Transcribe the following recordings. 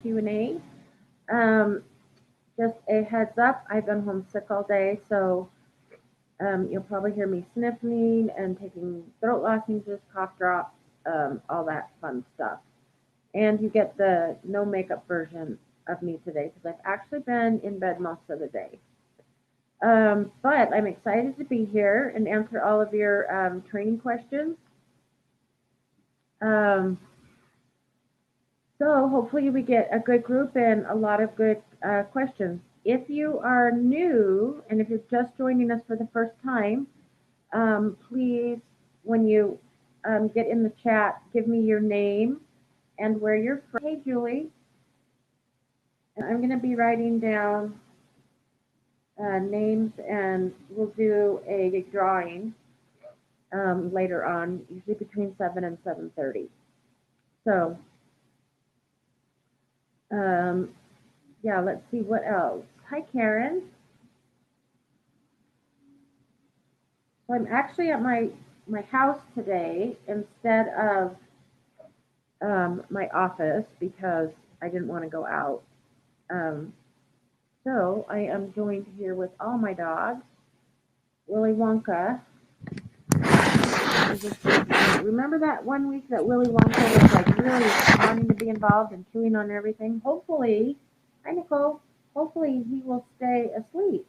Q&A. Just a heads up, I've been homesick all day, so you'll probably hear me sniffling and taking throat lozenges, cough drops, all that fun stuff. And you get the no makeup version of me today because I've actually been in bed most of the day. But I'm excited to be here and answer all of your training questions. So hopefully we get a good group and a lot of good questions. If you are new and if you're just joining us for the first time, please, when you get in the chat, give me your name and where you're from. Hey, Julie. And I'm going to be writing down names, and we'll do a drawing later on, usually between 7 and 7:30. So, yeah, let's see what else. Hi, Karen. So I'm actually at my house today instead of my office because I didn't want to go out. So I am joined here with all my dogs. Willy Wonka. Remember that one week that Willy Wonka was like really wanting to be involved and chewing on everything? Hopefully, hi Nicole, hopefully he will stay asleep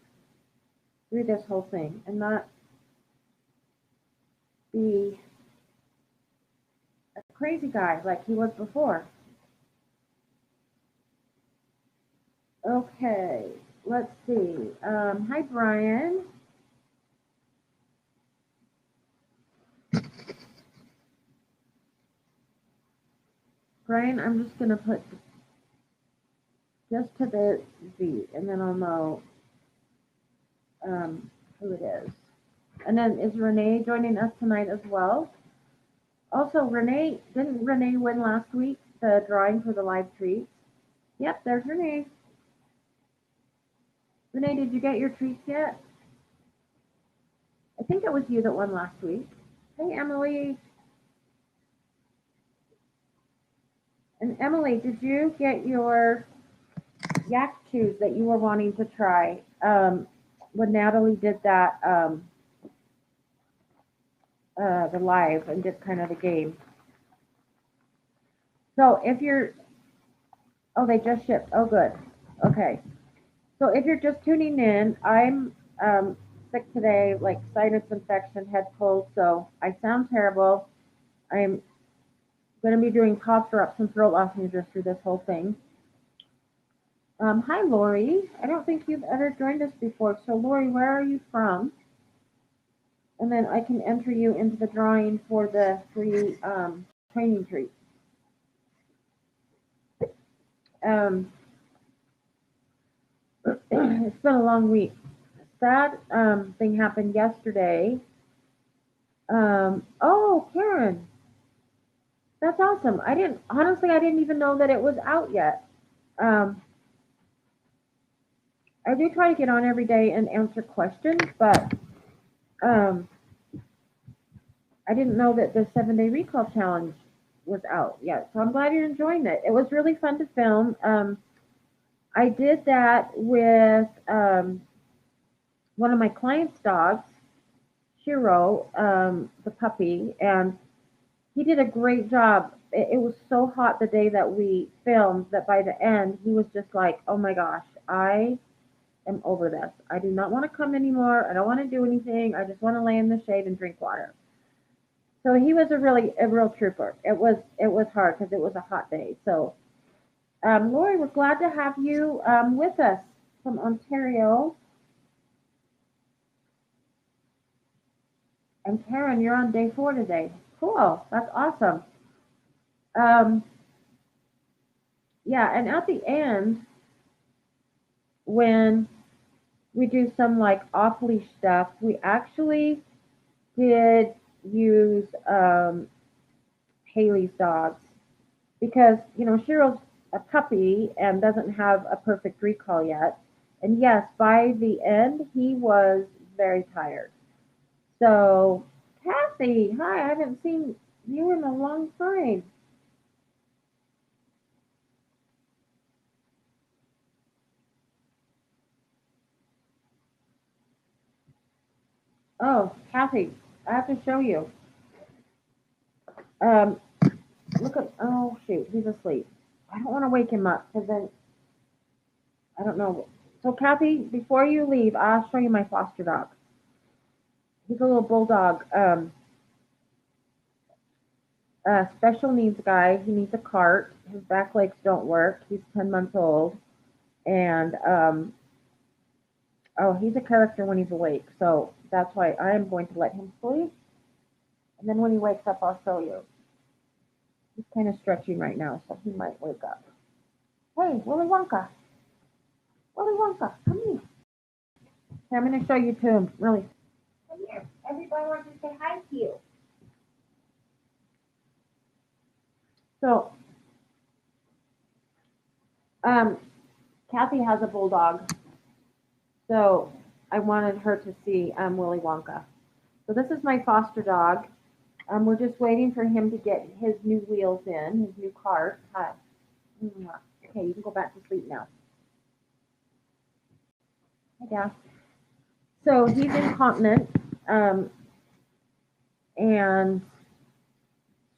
through this whole thing and not be a crazy guy like he was before. Okay, let's see. Hi, Brian. Brian, I'm just going to put just to the Z, and then I'll know who it is. And then is Renee joining us tonight as well? Also, didn't Renee win last week, the drawing for the live treats? Yep, there's Renee. Renee, did you get your treats yet? I think it was you that won last week. Hey, Emily. And Emily, did you get your yak chews that you were wanting to try when Natalie did that, the live and did kind of the game? So if you're, oh, they just shipped. Oh, good. Okay. So if you're just tuning in, I'm sick today, like sinus infection, head cold, so I sound terrible. I'm going to be doing cough drops and throat lozenges through this whole thing. Hi, Lori. I don't think you've ever joined us before. So, Lori, where are you from? And then I can enter you into the drawing for the free training treat. It's been a long week. Sad thing happened yesterday. Oh, Karen. That's awesome. I didn't even know that it was out yet. I do try to get on every day and answer questions, but I didn't know that the 7-day recall challenge was out yet. So I'm glad you're enjoying it. It was really fun to film. I did that with one of my clients' dogs, Shiro, the puppy, and he did a great job. It was so hot the day that we filmed that by the end, he was just like, oh my gosh, I am over this. I do not want to come anymore. I don't want to do anything. I just want to lay in the shade and drink water. So he was a real trooper. It was hard because it was a hot day. So, Lori, we're glad to have you with us from Ontario. And Karen, you're on day 4 today. Cool. That's awesome. Yeah, and at the end, when we do some like off-leash stuff, we actually did use Haley's dogs because, you know, Shiro's a puppy and doesn't have a perfect recall yet. And yes, by the end, he was very tired. So, Kathy, hi, I haven't seen you in a long time. Oh, Kathy, I have to show you. Um, look at, oh shoot, he's asleep. I don't want to wake him up because then I don't know. So Kathy, before you leave, I'll show you my foster dog. He's a little bulldog, special needs guy. He needs a cart. His back legs don't work. He's 10 months old, and oh, he's a character when he's awake. So that's why I am going to let him sleep, and then when he wakes up, I'll show you. He's kind of stretching right now, so he might wake up. Hey, Willy Wonka. Willy Wonka, come here. Okay, I'm going to show you to him. Really. Come here. Everybody wants to say hi to you. So, um, Kathy has a bulldog, so I wanted her to see Willy Wonka. So this is my foster dog. We're just waiting for him to get his new wheels in, his new cart. Hi. Okay, you can go back to sleep now. Yeah. So he's incontinent, and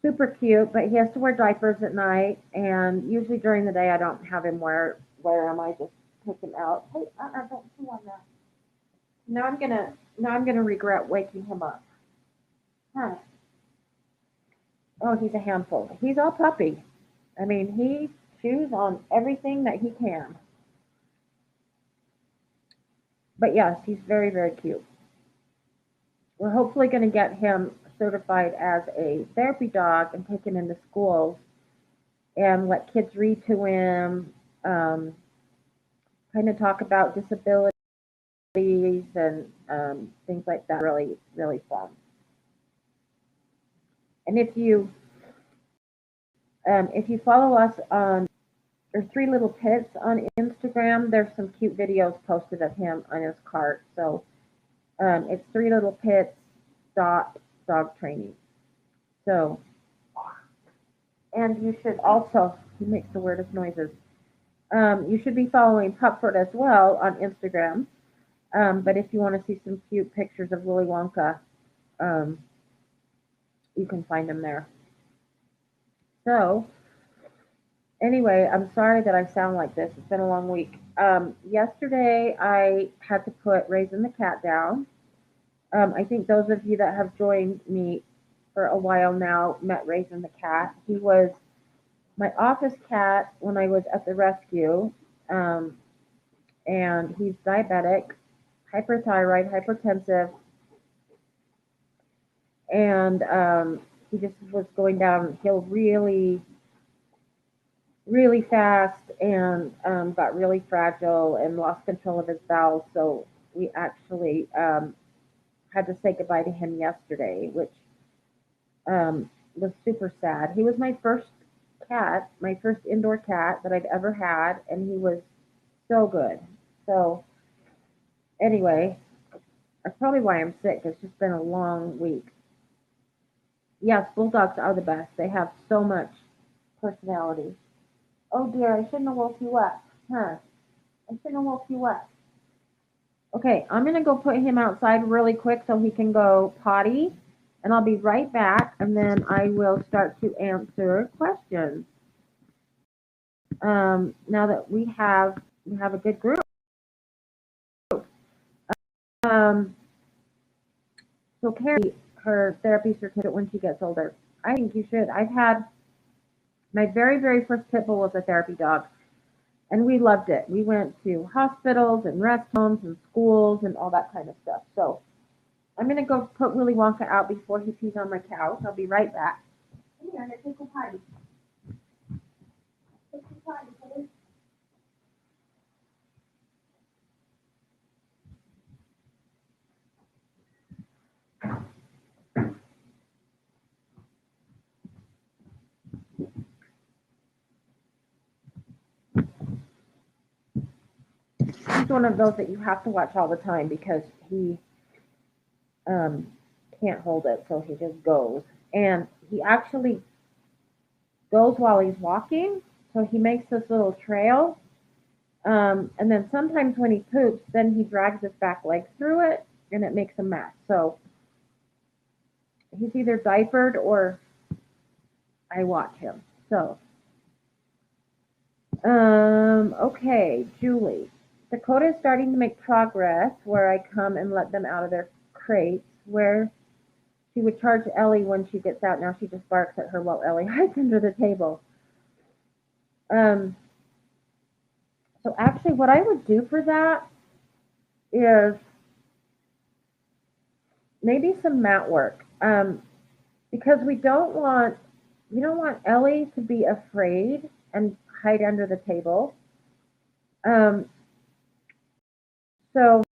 super cute, but he has to wear diapers at night, and usually during the day I don't have him wear them. I just take him out. Hey, don't chew on that. Now I'm gonna regret waking him up. Huh. Oh, he's a handful. He's all puppy. I mean, he chews on everything that he can. But yes, he's very, very cute. We're hopefully going to get him certified as a therapy dog and take him into schools and let kids read to him, kind of talk about disabilities and things like that. Really, really fun. And if you follow us on or Three Little Pits on Instagram, there's some cute videos posted of him on his cart. So it's Three Little Pits dot dog training. So, and you should also, he makes the weirdest noises. You should be following Pupford as well on Instagram. But if you want to see some cute pictures of Willy Wonka, um, you can find them there. So, anyway, I'm sorry that I sound like this. It's been a long week. Yesterday, I had to put Raisin the cat down. I think those of you that have joined me for a while now met Raisin the cat. He was my office cat when I was at the rescue, um, and he's diabetic, hyperthyroid, hypertensive, and he just was going downhill really, really fast and got really fragile and lost control of his bowels. So we actually had to say goodbye to him yesterday, which was super sad. He was my first cat, my first indoor cat that I've ever had, and he was so good. So anyway, that's probably why I'm sick. It's just been a long week. Yes, bulldogs are the best. They have so much personality. Oh dear, I shouldn't have woke you up. Huh? I shouldn't have woke you up. Okay, I'm gonna go put him outside really quick so he can go potty, and I'll be right back, and then I will start to answer questions. Now that we have a good group. Um, so carry her therapy certificate when she gets older. I think you should. I've had my very, very first pit bull was a therapy dog, and we loved it. We went to hospitals and rest homes and schools and all that kind of stuff. So I'm gonna go put Willy Wonka out before he pees on my couch. I'll be right back. Come here, let's take a potty. Take a potty, please. He's one of those that you have to watch all the time because he um, can't hold it, so he just goes. And he actually goes while he's walking, so he makes this little trail. And then sometimes when he poops, then he drags his back legs through it. and it makes a mess. So he's either diapered or I watch him. So, okay, Julie. Dakota is starting to make progress where I come and let them out of their crates, where she would charge Ellie when she gets out. Now she just barks at her while Ellie hides under the table. Um, so actually what I would do for that is maybe some mat work. Because we don't want Ellie to be afraid and hide under the table. Um, so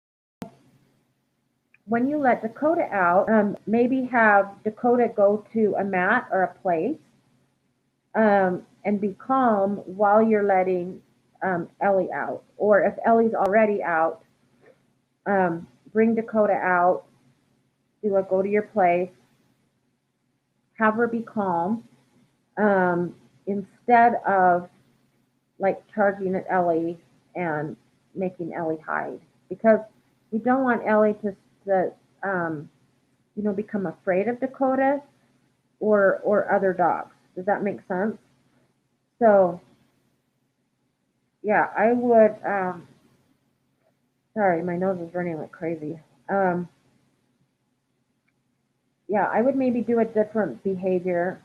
when you let Dakota out, maybe have Dakota go to a mat or a place, and be calm while you're letting Ellie out. Or if Ellie's already out, bring Dakota out, go to your place, have her be calm, instead of like charging at Ellie and making Ellie hide, because we don't want Ellie to become afraid of Dakota or other dogs. Does that make sense? So yeah, I would. Sorry, my nose is running like crazy. Um, yeah, I would maybe do a different behavior.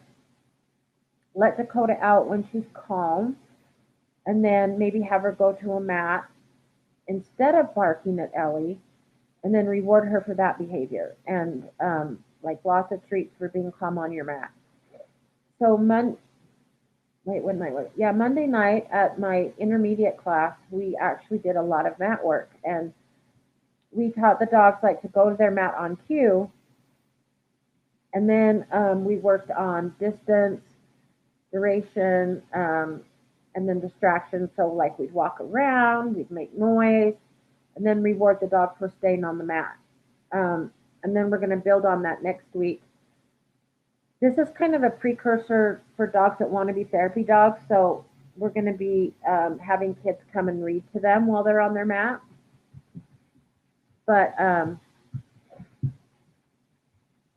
Let Dakota out when she's calm, and then maybe have her go to a mat instead of barking at Ellie, and then reward her for that behavior, and like lots of treats for being calm on your mat. So what night was it? Yeah, Monday night at my intermediate class, we actually did a lot of mat work, and we taught the dogs like to go to their mat on cue, and then we worked on distance, duration, and then distraction. So like we'd walk around, we'd make noise, and then reward the dog for staying on the mat. And then we're going to build on that next week. This is kind of a precursor for dogs that want to be therapy dogs. So we're going to be having kids come and read to them while they're on their mat. But,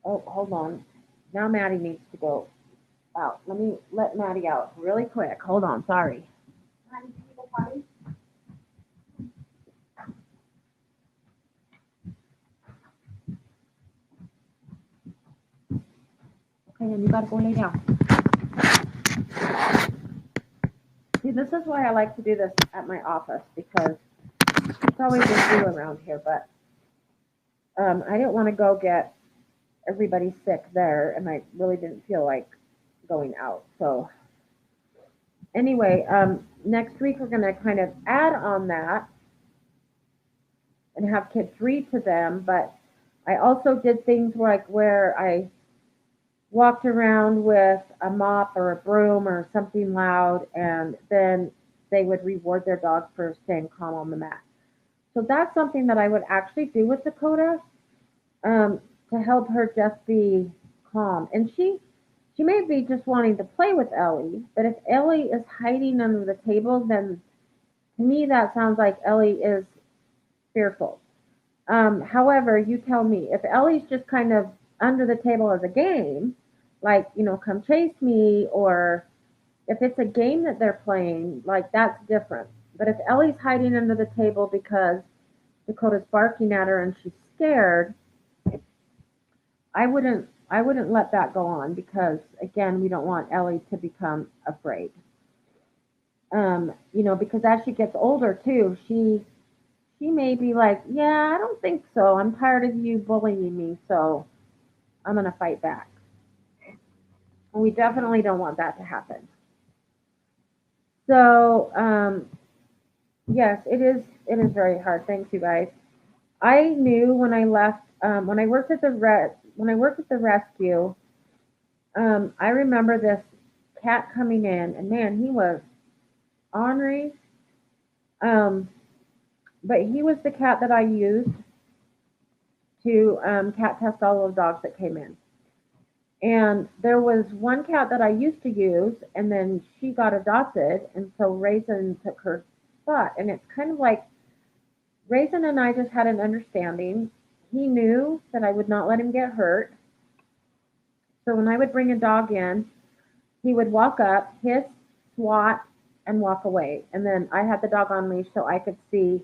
oh, hold on. Now Maddie needs to go out. Let me let Maddie out really quick. Hold on. Sorry. Maddie, can you go potty? Okay, and you got to go lay down. See, this is why I like to do this at my office, because it's always a zoo around here, but I didn't want to go get everybody sick there, and I really didn't feel like going out. So anyway, next week we're going to kind of add on that and have kids read to them, but I also did things where I walked around with a mop or a broom or something loud, and then they would reward their dog for staying calm on the mat. So that's something that I would actually do with Dakota, to help her just be calm. And she may be just wanting to play with Ellie, but if Ellie is hiding under the table, then to me that sounds like Ellie is fearful. However, you tell me, if Ellie's just kind of under the table as a game, like, come chase me, or if it's a game that they're playing, like, that's different. But if Ellie's hiding under the table because Dakota's barking at her and she's scared, I wouldn't let that go on, because again, we don't want Ellie to become afraid. Because as she gets older too, she may be like, yeah, I don't think so. I'm tired of you bullying me, so I'm gonna fight back. And we definitely don't want that to happen. So, yes, it is very hard. Thanks, you guys. I knew when I left, when I worked at the rescue, I remember this cat coming in, and man, he was ornery. Um, but he was the cat that I used to cat test all of the dogs that came in. And there was one cat that I used to use, and then she got adopted, and so Raisin took her spot. And it's kind of like Raisin and I just had an understanding. he knew that I would not let him get hurt. So when I would bring a dog in, he would walk up, hiss, swat, and walk away. And then I had the dog on leash so I could see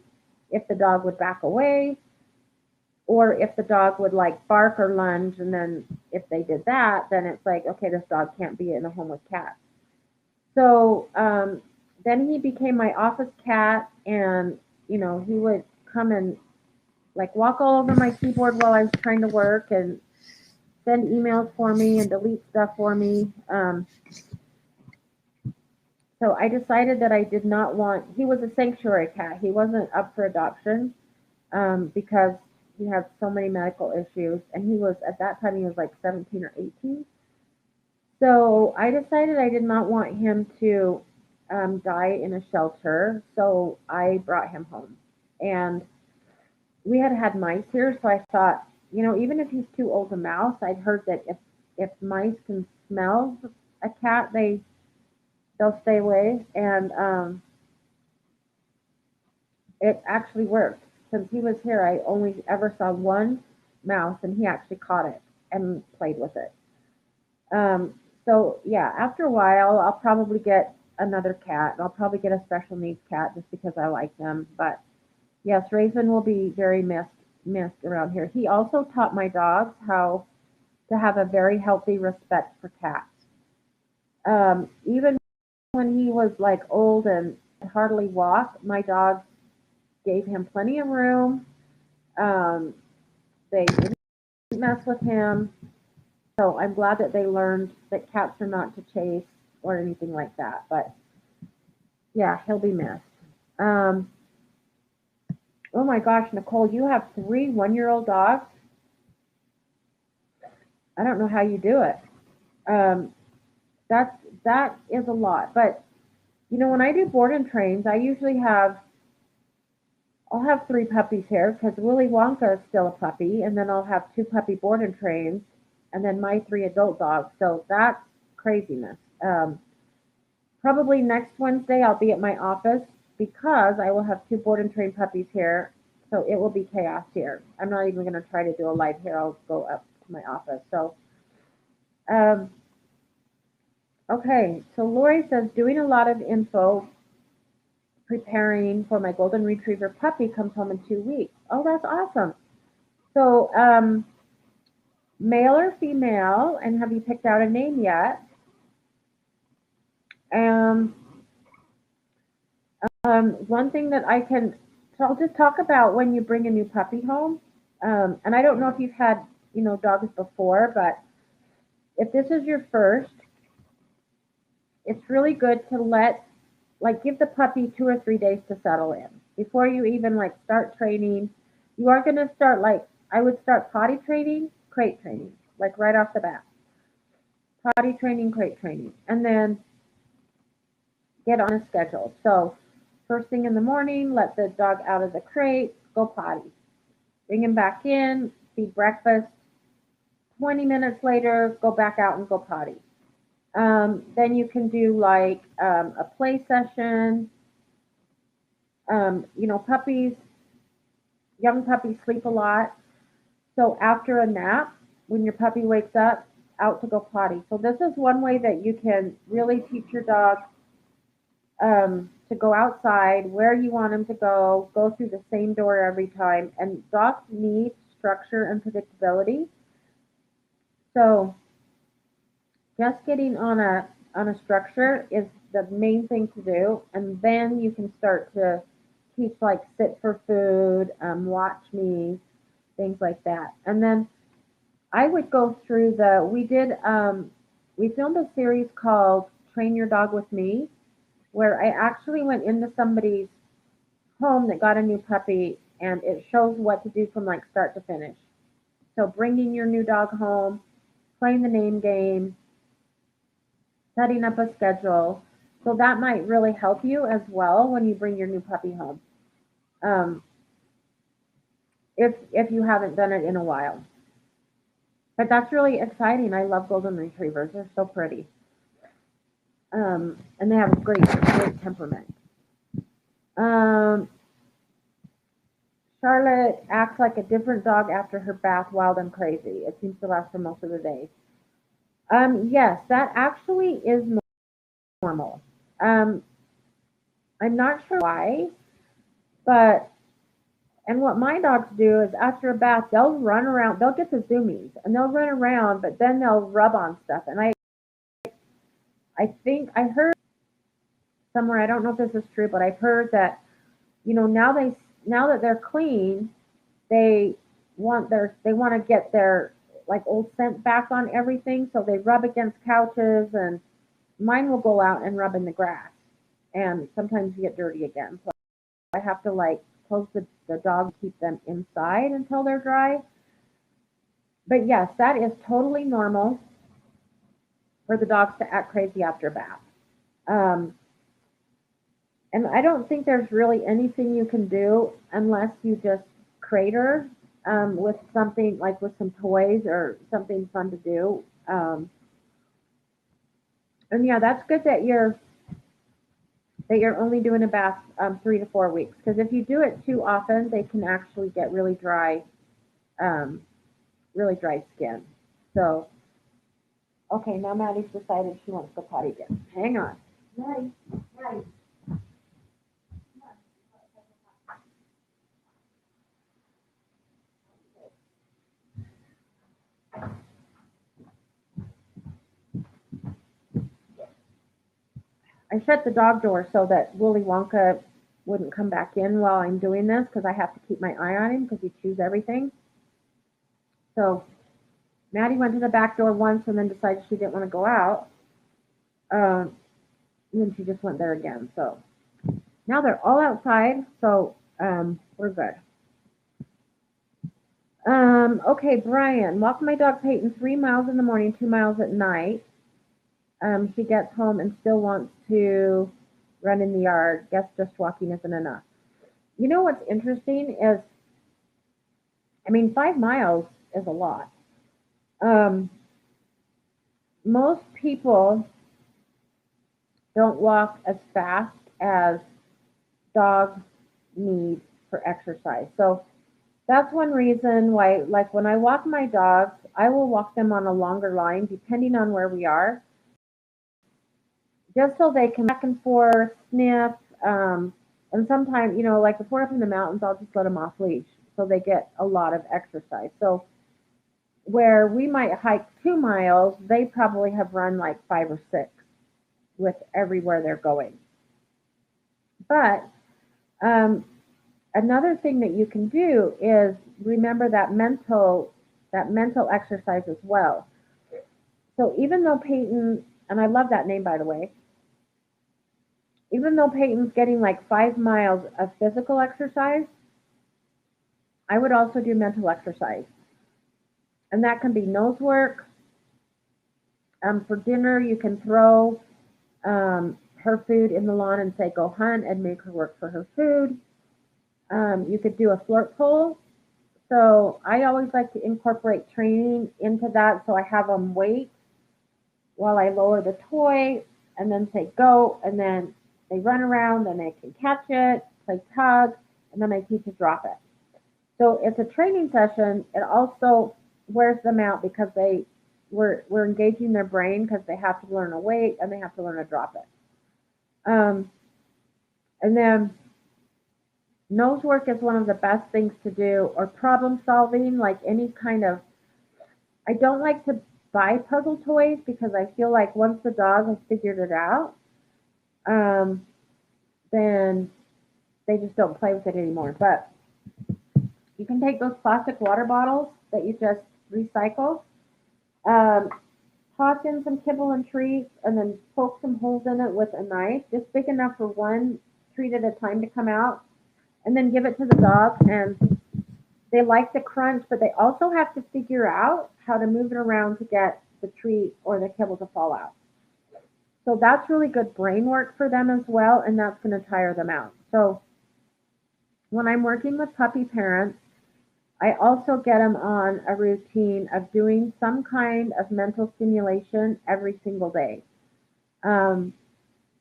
if the dog would back away or if the dog would like bark or lunge. And then if they did that, then it's like, okay, this dog can't be in a home with cats. So then he became my office cat, and he would come and like walk all over my keyboard while I was trying to work and send emails for me and delete stuff for me. So I decided that I did not want. He was a sanctuary cat. He wasn't up for adoption because he had so many medical issues, and he was at that time he was like 17 or 18. So I decided I did not want him to die in a shelter. So I brought him home, and we had mice here. So I thought, even if he's too old to mouse, I'd heard that if mice can smell a cat, they'll stay away, and it actually worked. Since he was here, I only ever saw one mouse, and he actually caught it and played with it. So yeah, after a while, I'll probably get another cat. I'll probably get a special needs cat just because I like them. But yes, Raven will be very missed around here. He also taught my dogs how to have a very healthy respect for cats. Even when he was like old and hardly walk, my dogs gave him plenty of room. Um, they didn't mess with him. So I'm glad that they learned that cats are not to chase or anything like that. But yeah, he'll be missed. Um, oh my gosh, Nicole, you have 3 1-year-old dogs. I don't know how you do it. Um, that is a lot. But when I do board and trains, I'll have 3 puppies here because Willy Wonka is still a puppy, and then I'll have 2 puppy board and trains, and then my 3 adult dogs. So that's craziness. Probably next Wednesday I'll be at my office because I will have 2 board and train puppies here. So it will be chaos here. I'm not even going to try to do a live here. I'll go up to my office. So, um, okay. So Lori says, doing a lot of info, preparing for my golden retriever puppy comes home in 2 weeks. Oh, that's awesome. So, male or female, and have you picked out a name yet? Um, one thing that so I'll just talk about when you bring a new puppy home. And I don't know if you've had, dogs before, but if this is your first, it's really good to give the puppy 2 or 3 days to settle in before you even start training. You are going to start I would start potty training, crate training, like right off the bat. Potty training, crate training, and then get on a schedule. So first thing in the morning, let the dog out of the crate, go potty. Bring him back in, feed breakfast. 20 minutes later, go back out and go potty. Then you can do a play session. Puppies, young puppies sleep a lot. So after a nap, when your puppy wakes up, out to go potty. So this is one way that you can really teach your dog to go outside, where you want him to go through the same door every time. And dogs need structure and predictability. So just getting on a structure is the main thing to do, and then you can start to teach sit for food, watch me, things like that. And then I would go through we filmed a series called Train Your Dog with Me, where I actually went into somebody's home that got a new puppy, and it shows what to do from start to finish. So bringing your new dog home, playing the name game, setting up a schedule. So that might really help you as well when you bring your new puppy home. If you haven't done it in a while. But that's really exciting. I love golden retrievers. They're so pretty. And they have a great temperament. Charlotte acts like a different dog after her bath, wild and crazy. It seems to last for most of the day. Yes, that actually is normal. Um, I'm not sure why, but and what my dogs do is after a bath, they'll run around. They'll get the zoomies and they'll run around, but then they'll rub on stuff. And I think I heard somewhere. I don't know if this is true, but I've heard that now that they're clean, they they want to get their like old scent back on everything, so they rub against couches, and mine will go out and rub in the grass, and sometimes get dirty again. So I have to like close the dog, keep them inside until they're dry. But yes, that is totally normal for the dogs to act crazy after a bath. Um, and I don't think there's really anything you can do unless you just crater with something like with some toys or something fun to do. And yeah, that's good that you're only doing a bath 3 to 4 weeks, because if you do it too often, they can actually get um, really dry skin. So okay, now Maddie's decided she wants to go potty again. Hang on, Maddie, Maddie. I shut the dog door so that Willy Wonka wouldn't come back in while I'm doing this, because I have to keep my eye on him because he chews everything. So Maddie went to the back door once and then decided she didn't want to go out. And then she just went there again. So now they're all outside. So we're good. Okay, Brian, walk my dog Peyton 3 miles in the morning, 2 miles at night. She gets home and still wants to run in the yard. Guess just walking isn't enough. You know what's interesting is, I mean, 5 miles is a lot. Um, Most people don't walk as fast as dogs need for exercise. So that's one reason why, like when I walk my dogs, I will walk them on a longer line depending on where we are, just so they can back and forth, sniff. And sometimes, like if we're up in the mountains, I'll just let them off leash so they get a lot of exercise. So where we might hike 2 miles, they probably have run like 5 or 6 with everywhere they're going. But um, another thing that you can do is remember that mental exercise as well. So even though Peyton, and I love that name by the way, even though Peyton's getting like 5 miles of physical exercise, I would also do mental exercise. And that can be nose work. For dinner, you can throw her food in the lawn and say, go hunt, and make her work for her food. You could do a flirt pole. So I always like to incorporate training into that. So I have them wait while I lower the toy and then say go, and then they run around, then they can catch it, play tug, and then I teach to drop it. So it's a training session. It also wears them out because we're engaging their brain because they have to learn to wait and they have to learn to drop it. Um, and then nose work is one of the best things to do, or problem solving, like any kind of. I don't like to buy puzzle toys because I feel like once the dog has figured it out, um, then they just don't play with it anymore. But you can take those plastic water bottles that you just recycle, um, toss in some kibble and treats, and then poke some holes in it with a knife, just big enough for one treat at a time to come out, and then give it to the dog. And they like the crunch, but they also have to figure out how to move it around to get the treat or the kibble to fall out. So that's really good brain work for them as well, and that's going to tire them out. So when I'm working with puppy parents, I also get them on a routine of doing some kind of mental stimulation every single day. Um,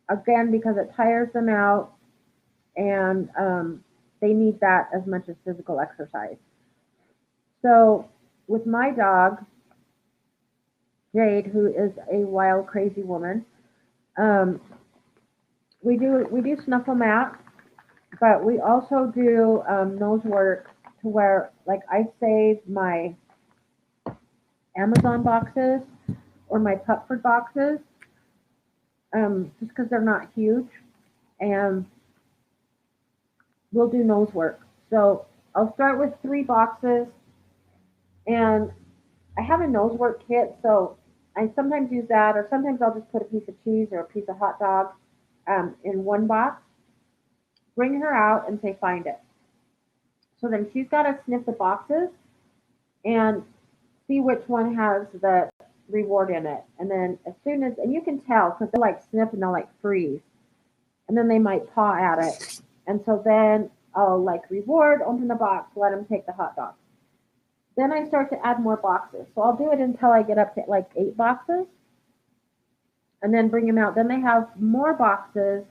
Again, because it tires them out, and they need that as much as physical exercise. So with my dog, Jade, who is a wild, crazy woman, um, we do snuffle mat, but we also do nose work to where like I save my Amazon boxes or my Pupford boxes just because they're not huge, and we'll do nose work. So I'll start with 3 boxes, and I have a nose work kit, so I sometimes use that, or sometimes I'll just put a piece of cheese or a piece of hot dog in one box, bring her out, and say, find it. So then she's got to sniff the boxes and see which one has the reward in it. And then as soon as, and you can tell because they'll like sniff and they'll like freeze, and then they might paw at it. And so then I'll like reward, open the box, let them take the hot dog. Then I start to add more boxes. So I'll do it until I get up to like 8 boxes and then bring them out. Then they have more boxes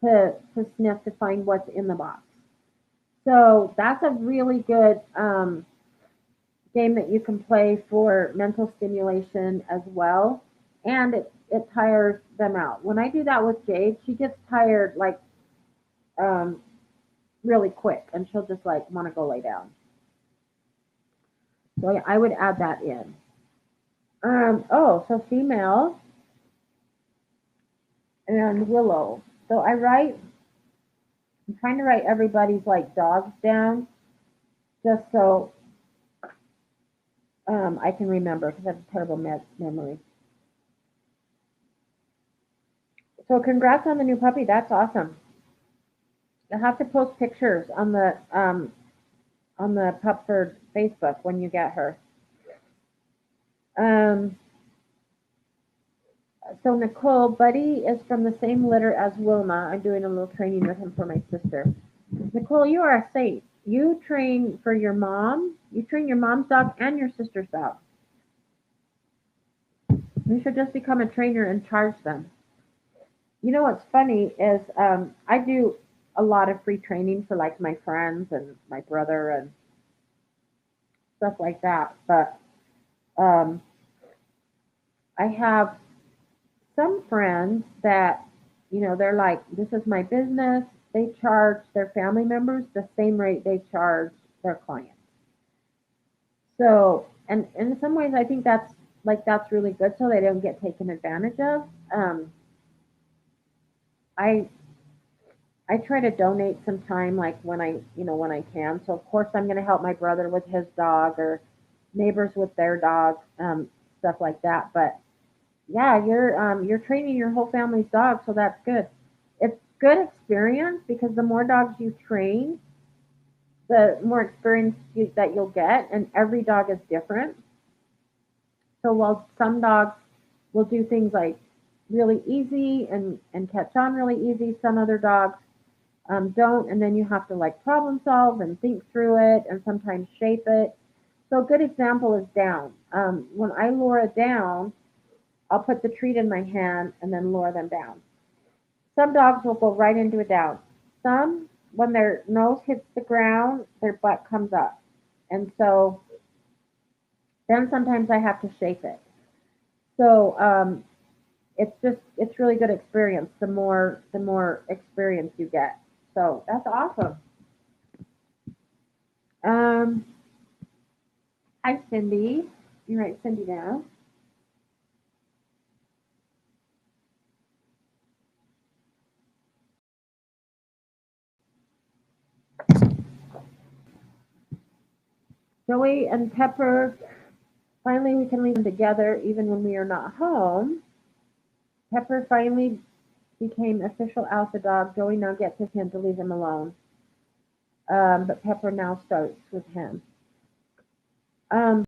to sniff to find what's in the box. So that's a really good game that you can play for mental stimulation as well. And it tires them out. When I do that with Jade, she gets tired like um, really quick and she'll just like want to go lay down. So yeah, I would add that in. So female and Willow. So I'm trying to write everybody's like dogs down just so I can remember because I have a terrible memory. So congrats on the new puppy. That's awesome. You'll have to post pictures on the Pupford Facebook when you get her. Um, so Nicole, Buddy is from the same litter as Wilma. I'm doing a little training with him for my sister. Nicole, you are a saint. You train for your mom. You train your mom's dog and your sister's dog. You should just become a trainer and charge them. You know what's funny is I do a lot of free training for like my friends and my brother and stuff like that. But um, I have some friends that, they're like, this is my business. They charge their family members the same rate they charge their clients. So, and in some ways, I think that's really good, so they don't get taken advantage of. I I try to donate some time, like when I can. So of course, I'm going to help my brother with his dog, or neighbors with their dog, stuff like that. But yeah, you're training your whole family's dog, so that's good. It's good experience because the more dogs you train, the more experience that you'll get, and every dog is different. So while some dogs will do things like really easy and catch on really easy, some other dogs don't, and then you have to like problem solve and think through it and sometimes shape it. So a good example is down. When I lure a down, I'll put the treat in my hand and then lure them down. Some dogs will go right into a down. Some, when their nose hits the ground, their butt comes up. And so then sometimes I have to shape it. So it's really good experience the more experience you get. So that's awesome. Um, Hi Cindy. You write Cindy down. Joey and Pepper, finally we can leave them together even when we are not home. Pepper finally became official alpha dog. Joey now gets his hint to leave him alone. But Pepper now starts with him. Um,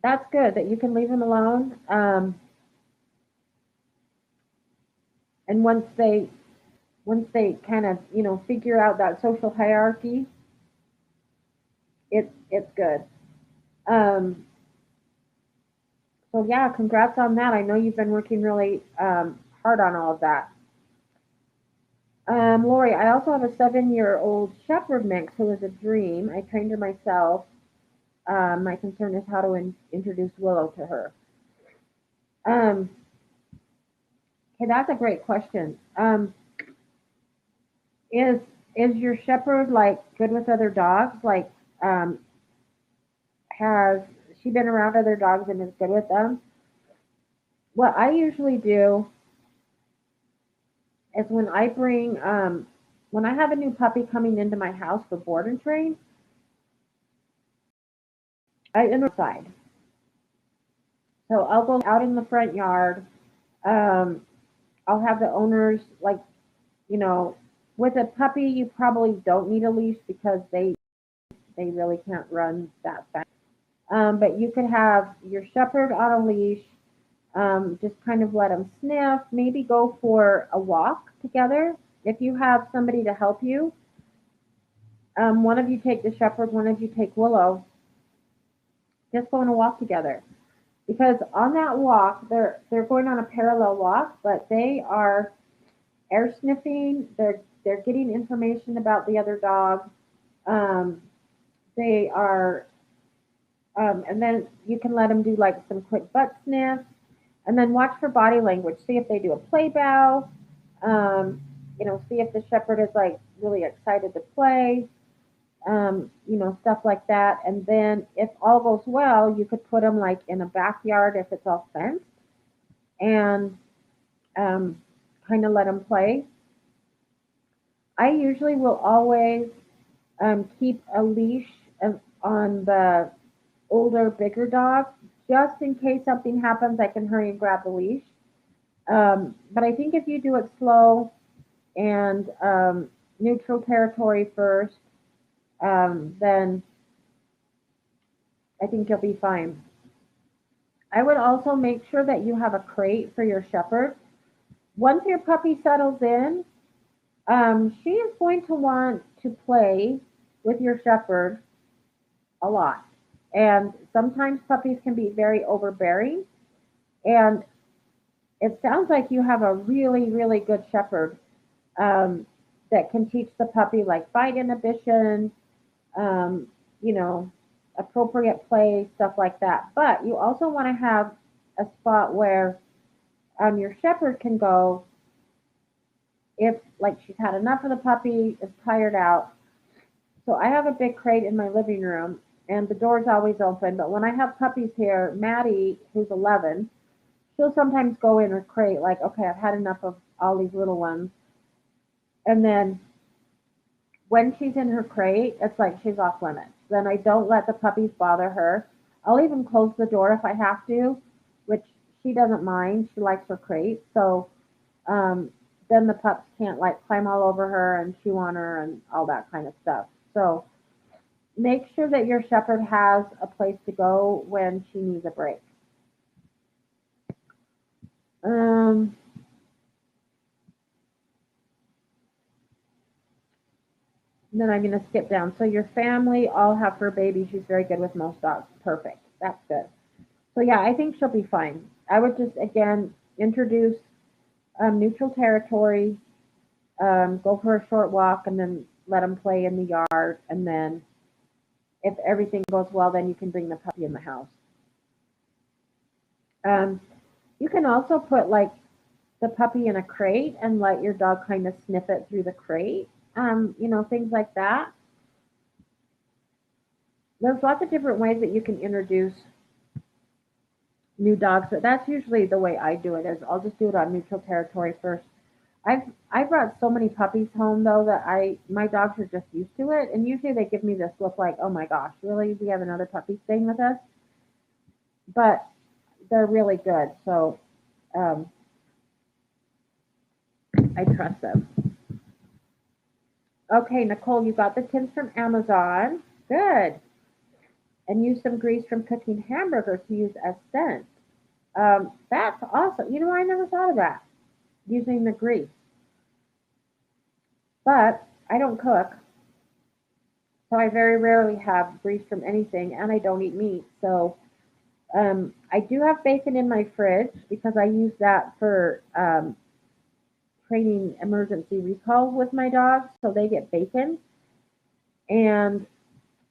that's good that you can leave him alone. And once they kind of figure out that social hierarchy, it's good. Um, so yeah, congrats on that. I know you've been working really hard on all of that. Lori, I also have a 7-year-old shepherd mix who is a dream. I trained her myself. My concern is how to introduce Willow to her. Um, okay, that's a great question. Is your shepherd like good with other dogs? Like, um, has she been around other dogs and is good with them? What I usually do is when I have a new puppy coming into my house for board and train, I inside. So I'll go out in the front yard. Um, I'll have the owners like, you know, with a puppy, you probably don't need a leash because they really can't run that fast. But you could have your shepherd on a leash. Just kind of let them sniff. Maybe go for a walk together. If you have somebody to help you, one of you take the shepherd, one of you take Willow. Just go on a walk together because on that walk, they're going on a parallel walk, but they are air sniffing. They're getting information about the other dog. Um, they are, and then you can let them do like some quick butt sniffs, and then watch for body language. See if they do a play bow. Um, see if the shepherd is like really excited to play. Stuff like that. And then if all goes well, you could put them like in a backyard if it's all fenced, and um, kind of let them play. I usually will always keep a leash on the older, bigger dog, just in case something happens. I can hurry and grab the leash. But I think if you do it slow and neutral territory first, then I think you'll be fine. I would also make sure that you have a crate for your shepherd. Once your puppy settles in, she is going to want to play with your shepherd a lot. And sometimes puppies can be very overbearing. And it sounds like you have a really, really good shepherd um, that can teach the puppy like bite inhibition, um, you know, appropriate play, stuff like that. But you also want to have a spot where your shepherd can go if like she's had enough of the puppy, is tired out. So I have a big crate in my living room and the door's always open. But when I have puppies here, Maddie, who's 11, she'll sometimes go in her crate like, okay, I've had enough of all these little ones. And then when she's in her crate, it's like she's off limits. Then I don't let the puppies bother her. I'll even close the door if I have to, which she doesn't mind. She likes her crate. So um, then the pups can't like climb all over her and chew on her and all that kind of stuff. So make sure that your shepherd has a place to go when she needs a break. Um, then I'm going to skip down. So your family all have fur babies. She's very good with most dogs. Perfect. That's good. So yeah, I think she'll be fine. I would just again introduce neutral territory, go for a short walk, and then let them play in the yard. And then if everything goes well, then you can bring the puppy in the house. Um, you can also put like the puppy in a crate and let your dog kind of sniff it through the crate. Things like that. There's lots of different ways that you can introduce new dogs, but that's usually the way I do it. Is I'll just do it on neutral territory first. I brought so many puppies home though that my dogs are just used to it, and usually they give me this look like, oh my gosh, really? We have another puppy staying with us? But they're really good, so um, I trust them. Okay, Nicole, you got the tins from Amazon. Good. And use some grease from cooking hamburgers to use as scent. That's awesome. I never thought of that, using the grease. But I don't cook, so I very rarely have grease from anything, and I don't eat meat. So I do have bacon in my fridge because I use that for training emergency recalls with my dogs, so they get bacon. And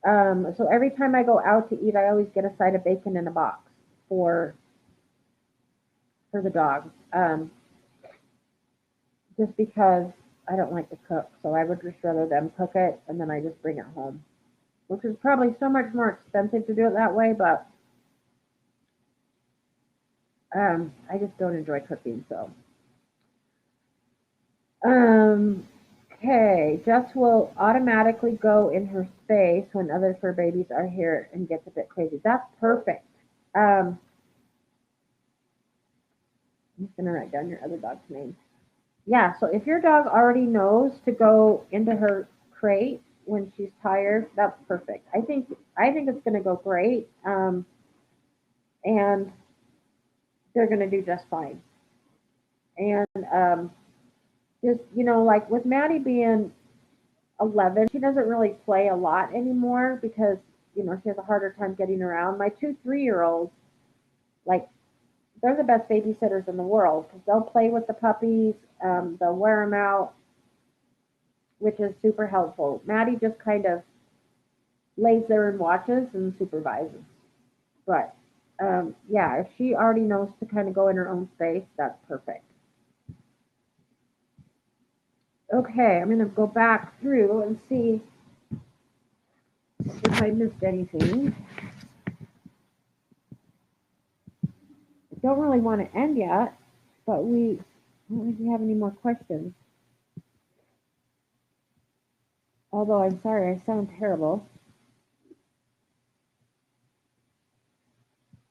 so every time I go out to eat, I always get a side of bacon in a box for for the dogs, just because I don't like to cook. So I would just rather them cook it and then I just bring it home, which is probably so much more expensive to do it that way. But I just don't enjoy cooking. So um, okay, Jess will automatically go in her space when other fur babies are here and gets a bit crazy. That's perfect. Um, I'm just gonna write down your other dog's name. Yeah, so if your dog already knows to go into her crate when she's tired, that's perfect. I think it's gonna go great, and they're gonna do just fine. And just like with Maddie being 11, she doesn't really play a lot anymore because she has a harder time getting around. My 2 3-year olds, like, they're the best babysitters in the world because they'll play with the puppies, they'll wear them out, which is super helpful. Maddie just kind of lays there and watches and supervises. But yeah, if she already knows to kind of go in her own space, that's perfect. Okay, I'm going to go back through and see if I missed anything. I don't really want to end yet, but I don't know if you have any more questions. Although I'm sorry, I sound terrible.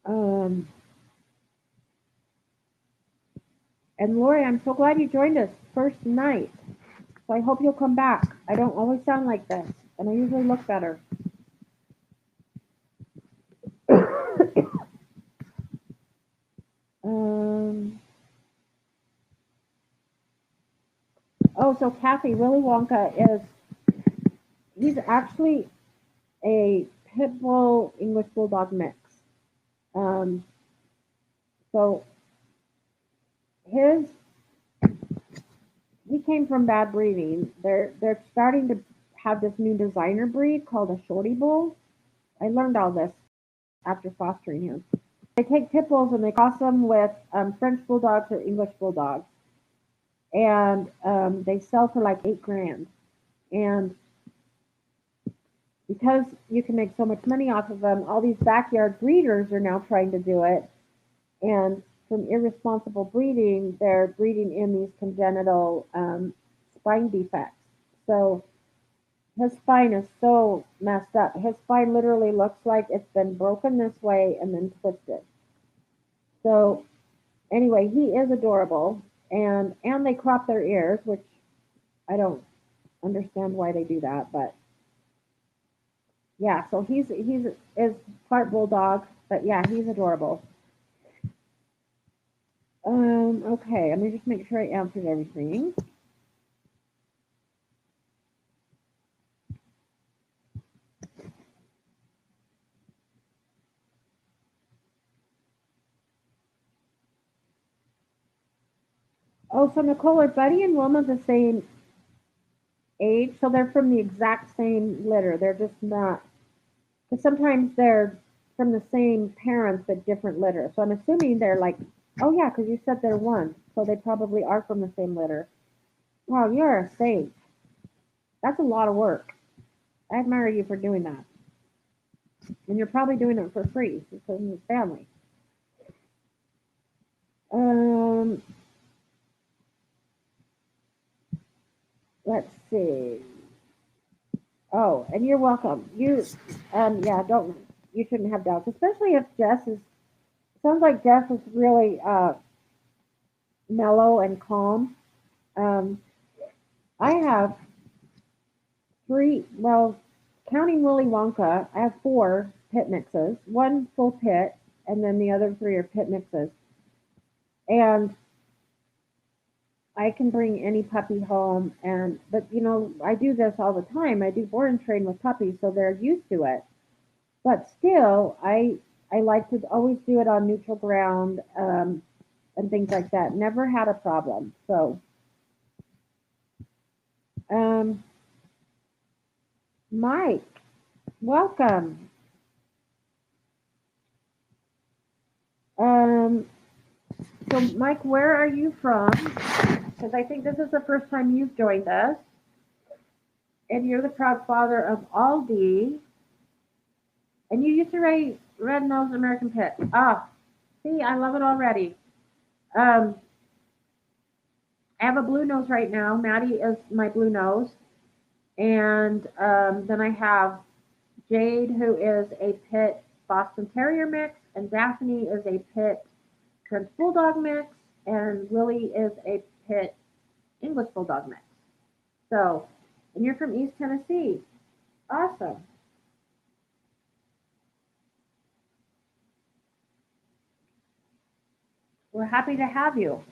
And Lori, I'm so glad you joined us first night. So I hope you'll come back. I don't always sound like this, and I usually look better. Oh, so Kathy, Willy Wonka he's actually a pit bull English bulldog mix. Um, so his he came from bad breeding. They're starting to have this new designer breed called a shorty bull. I learned all this after fostering him. They take pit bulls and they cross them with French bulldogs or English bulldogs, and they sell for like 8 grand. And because you can make so much money off of them, all these backyard breeders are now trying to do it. And from irresponsible breeding, they're breeding in these congenital spine defects. So his spine is so messed up. His spine literally looks like it's been broken this way and then twisted. So anyway, he is adorable, and they crop their ears, which I don't understand why they do that, but yeah. So he's is part bulldog, but yeah, he's adorable. Okay, let me just make sure I answered everything. Oh, so Nicole, are Buddy and Wilma the same age? So they're from the exact same litter. They're just not, because sometimes they're from the same parents but different litter. So I'm assuming they're like, oh yeah, because you said they're one, so they probably are from the same litter. Wow, you're a saint. That's a lot of work. I admire you for doing that, and you're probably doing it for free because of your family. Um, let's see. Oh, and you're welcome. Yeah, don't, you shouldn't have doubts, especially if Jess is, sounds like Jess is really mellow and calm. Um, I have three, well, counting Willy Wonka, I have 4 pit mixes, one full pit, and then the other 3 are pit mixes. And I can bring any puppy home, but I do this all the time. I do board and train with puppies, so they're used to it. But still, I like to always do it on neutral ground, and things like that. Never had a problem. So Um, Mike, welcome. Um, so, Mike, where are you from? Because I think this is the first time you've joined us, and you're the proud father of Aldi, and you used to write Red Nose American Pit. Ah, see, I love it already. Um, I have a blue nose right now. Maddie is my blue nose, and then I have Jade, who is a pit Boston Terrier mix, and Daphne is a pit French Bulldog mix, and Willie is a pit English Bulldog mix. So, and you're from East Tennessee. Awesome. We're happy to have you.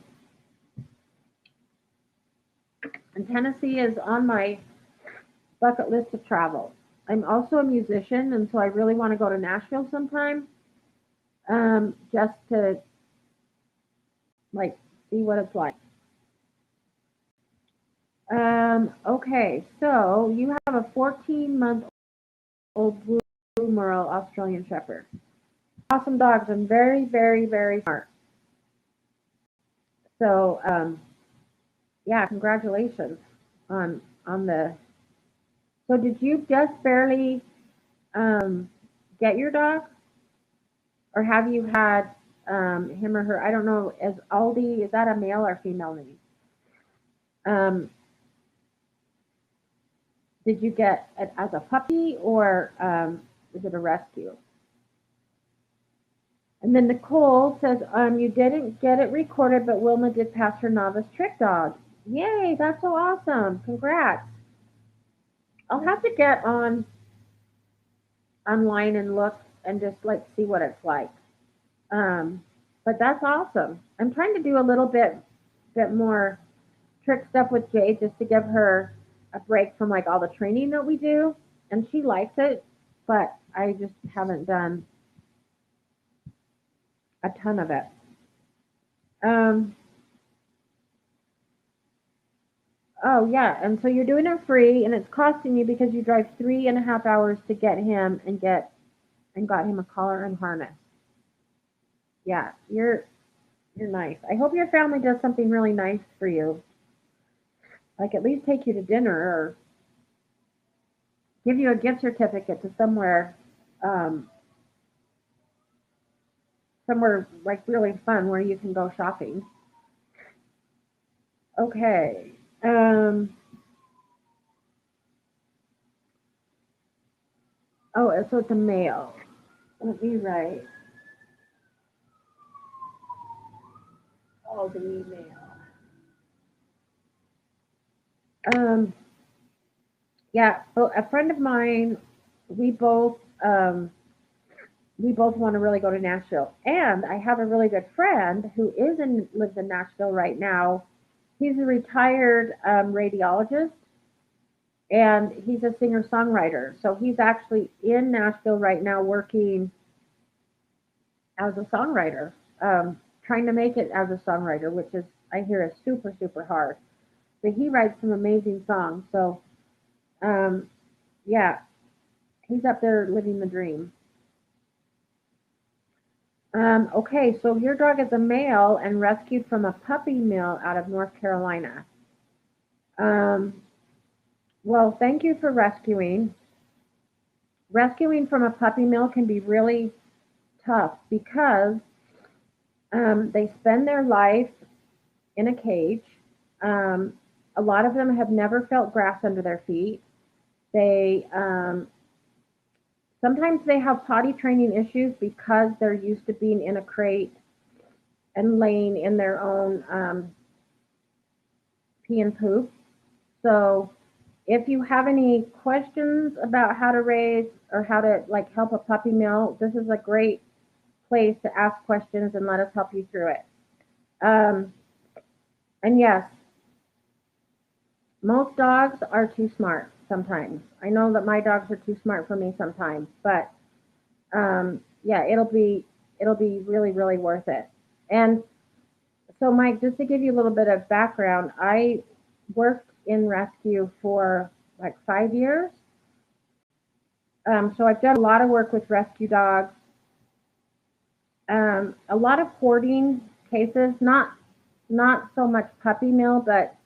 And Tennessee is on my bucket list of travel. I'm also a musician, and so I really want to go to Nashville sometime, just to like see what it's like. Okay, so you have a 14-month-old blue Merle Australian Shepherd. Awesome dogs and very, very, very smart. So, yeah, congratulations on the. So, did you just barely get your dog, or have you had him or her? I don't know. Is Aldi, is that a male or female name? Um, did you get it as a puppy, or is it a rescue? And then Nicole says, you didn't get it recorded, but Wilma did pass her novice trick dog. Yay, that's so awesome. Congrats. I'll have to get on online and look and just like see what it's like. Um, but that's awesome. I'm trying to do a little bit more trick stuff with Jade just to give her a break from like all the training that we do. And she likes it, but I just haven't done a ton of it. Um, Oh yeah, and so you're doing it free, and it's costing you because you drive 3.5 hours to get him and got him a collar and harness. Yeah, you're nice. I hope your family does something really nice for you, like at least take you to dinner or give you a gift certificate to um, somewhere like really fun where you can go shopping. Okay. Oh, so it's a male. Let me write. Oh, the email. Um, yeah, so a friend of mine, we both um, we both want to really go to Nashville, and I have a really good friend who lives in Nashville right now. He's a retired radiologist, and he's a singer songwriter. So he's actually in Nashville right now working as a songwriter, trying to make it as a songwriter, which is I hear is super super hard. But he writes some amazing songs. So um, yeah, he's up there living the dream. Okay, so your dog is a male and rescued from a puppy mill out of North Carolina. Um, well, thank you for rescuing. Rescuing from a puppy mill can be really tough because they spend their life in a cage. Um, a lot of them have never felt grass under their feet. They sometimes they have potty training issues because they're used to being in a crate and laying in their own pee and poop. So if you have any questions about how to raise or how to like help a puppy mill, this is a great place to ask questions and let us help you through it. Um, and yes, most dogs are too smart sometimes. I know that my dogs are too smart for me sometimes, but yeah, it'll be really really worth it. And so, Mike, just to give you a little bit of background, I worked in rescue for like 5 years. So I've done a lot of work with rescue dogs, a lot of hoarding cases, not so much puppy mill, but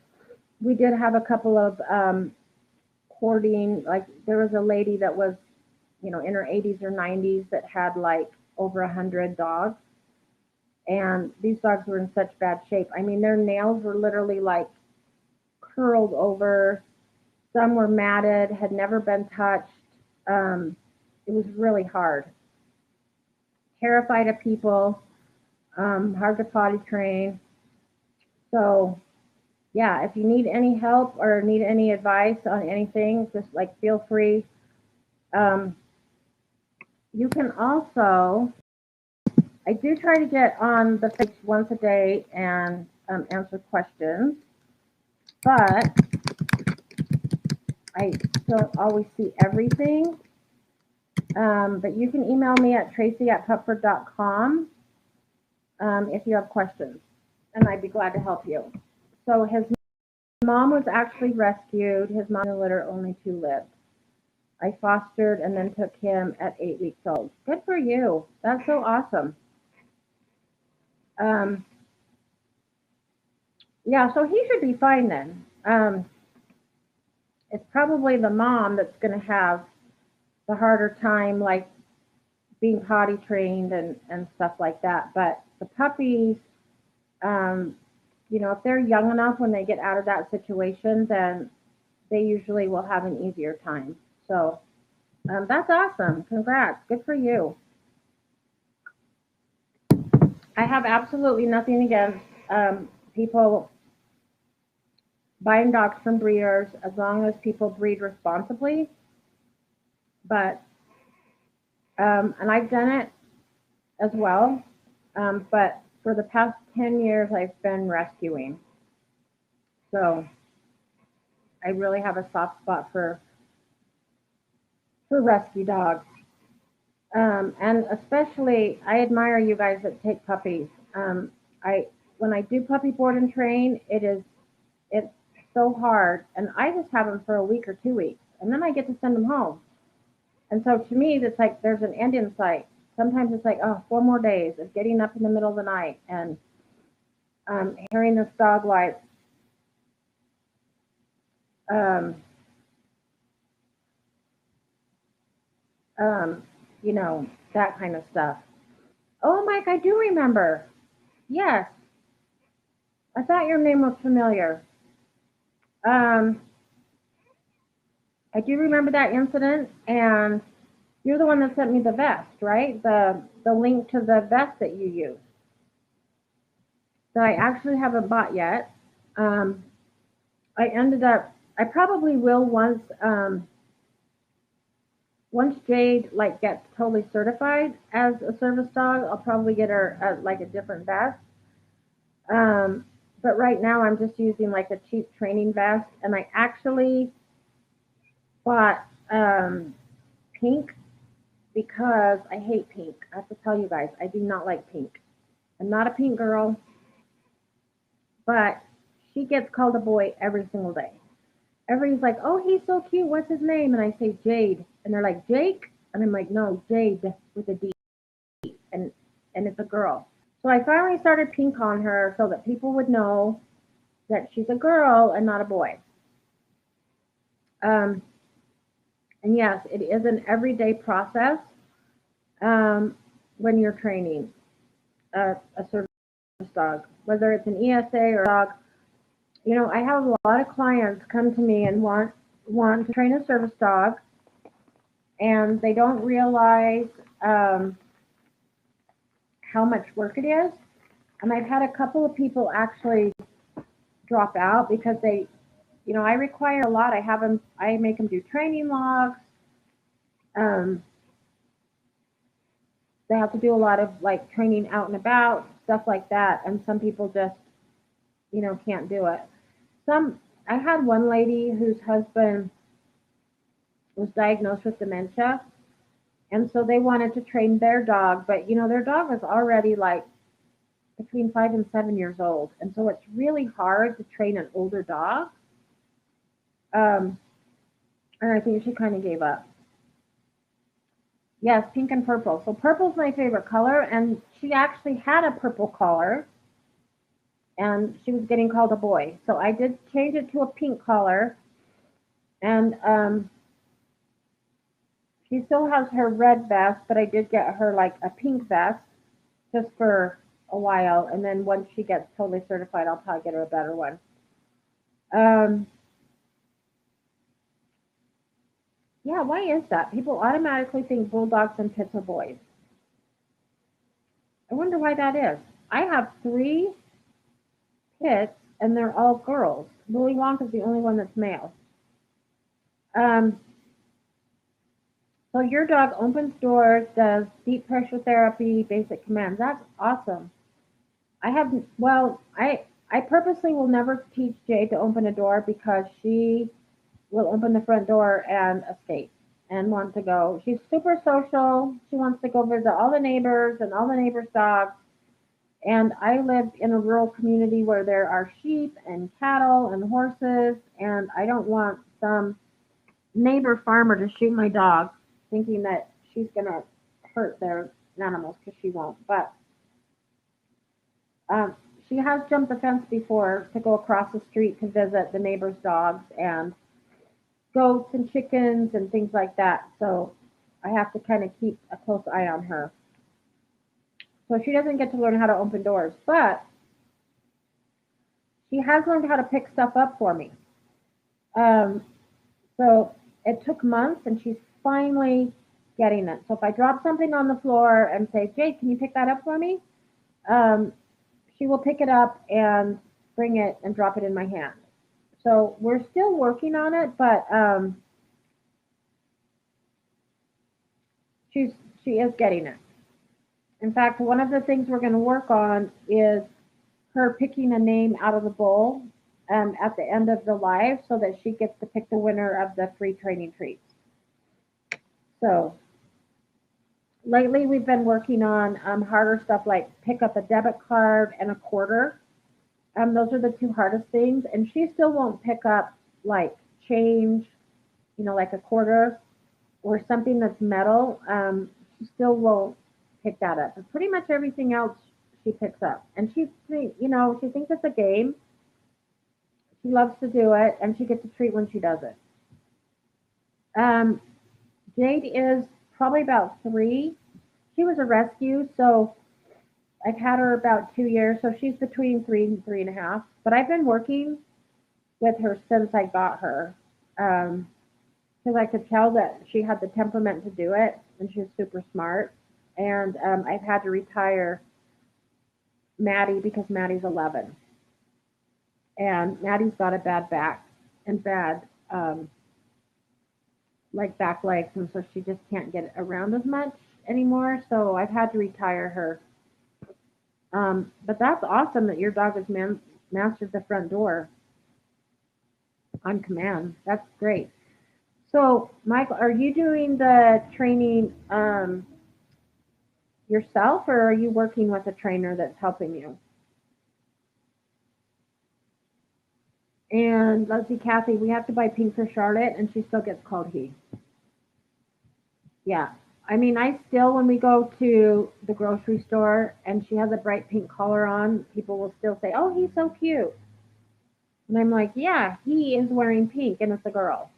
we did have a couple of hoarding. Like there was a lady that was, in her 80s or 90s that had like over 100 dogs, and these dogs were in such bad shape. I mean, their nails were literally like curled over. Some were matted, had never been touched. Um, it was really hard. Terrified of people, hard to potty train. So yeah, if you need any help or need any advice on anything, just like feel free. Um, you can also, I do try to get on the page once a day and answer questions, but I don't always see everything. But you can email me at tracy@pupford.com if you have questions, and I'd be glad to help you. So his mom was actually rescued. His mom in the litter, only two lived. I fostered and then took him at 8 weeks old. Good for you. That's so awesome. Um, yeah, so he should be fine then. It's probably the mom that's going to have the harder time, like being potty trained and stuff like that. But the puppies, um, if they're young enough when they get out of that situation, then they usually will have an easier time. So that's awesome. Congrats. Good for you. I have absolutely nothing against people buying dogs from breeders as long as people breed responsibly. But and I've done it as well. But for the past 10 years, I've been rescuing. So I really have a soft spot for rescue dogs. And especially, I admire you guys that take puppies. I when I do puppy board and train, it's so hard, and I just have them for a week or 2 weeks, and then I get to send them home. And so to me, it's like there's an end in sight. Sometimes it's like, oh, 4 more days of getting up in the middle of the night and hearing this dog like, um, um, that kind of stuff. Oh, Mike, I do remember. Yes, I thought your name was familiar. Um, I do remember that incident, and you're the one that sent me the vest, right? The link to the vest that you use that I actually haven't bought yet. Um, I ended up. I probably will once Jade like gets totally certified as a service dog. I'll probably get her like a different vest. Um, but right now I'm just using like a cheap training vest, and I actually bought pink because I hate pink. I have to tell you guys, I do not like pink. I'm not a pink girl, but she gets called a boy every single day. Everybody's like, "Oh, he's so cute. What's his name?" And I say Jade, and they're like, "Jake," and I'm like, "No, Jade with a D, and it's a girl." So I finally started pink on her so that people would know that she's a girl and not a boy. Um, and yes, it is an everyday process um, when you're training a service dog, whether it's an ESA or a dog. I have a lot of clients come to me and want to train a service dog, and they don't realize how much work it is. And I've had a couple of people actually drop out because I require a lot. I make them do training logs. Um, they have to do a lot of like training out and about, stuff like that. And some people just, can't do it. I had one lady whose husband was diagnosed with dementia, and so they wanted to train their dog, but their dog was already like between 5 and 7 years old, and so it's really hard to train an older dog. Um, and I think she kind of gave up. Yes, pink and purple. So purple's my favorite color, and she actually had a purple collar, and she was getting called a boy. So I did change it to a pink collar, and she still has her red vest, but I did get her like a pink vest just for a while, and then once she gets totally certified, I'll probably get her a better one. Um, yeah, why is that? People automatically think bulldogs and pits are boys. I wonder why that is. I have three pits, and they're all girls. Willy Wonka's the only one that's male. Um, so your dog opens doors, does deep pressure therapy, basic commands. That's awesome. I have well, I purposely will never teach Jade to open a door because she will open the front door and escape and want to go. She's super social. She wants to go visit all the neighbors and all the neighbors' dogs. And I live in a rural community where there are sheep and cattle and horses, and I don't want some neighbor farmer to shoot my dog thinking that she's going to hurt their animals because she won't. But um, she has jumped the fence before to go across the street to visit the neighbor's dogs and goats and chickens and things like that. So I have to kind of keep a close eye on her. So she doesn't get to learn how to open doors, but she has learned how to pick stuff up for me. Um, so it took months, and she's finally getting it. So if I drop something on the floor and say, Jade, can you pick that up for me? Um, she will pick it up and bring it and drop it in my hand. So we're still working on it, but she's she is getting it. In fact, one of the things we're going to work on is her picking a name out of the bowl at the end of the live so that she gets to pick the winner of the free training treats. So lately we've been working on harder stuff like pick up a debit card and a quarter. Those are the two hardest things. And she still won't pick up like change, like a quarter or something that's metal. She still won't pick that up. But pretty much everything else she picks up. And she thinks it's a game. She loves to do it, and she gets a treat when she does it. Um, Jade is probably about 3. She was a rescue, so I've had her about 2 years, so she's between 3 and 3.5. But I've been working with her since I got her, because I could tell that she had the temperament to do it, and she was super smart. And I've had to retire Maddie because Maddie's 11, and Maddie's got a bad back and bad like back legs, and so she just can't get around as much anymore. So I've had to retire her. But that's awesome that your dog has mastered the front door on command. That's great. So, Michael, are you doing the training yourself, or are you working with a trainer that's helping you? And let's see, Kathy, we have to buy pink for Charlotte, and she still gets called he. Yeah. I mean, I still, when we go to the grocery store and she has a bright pink collar on, people will still say, oh, he's so cute. And I'm like, yeah, he is wearing pink and it's a girl.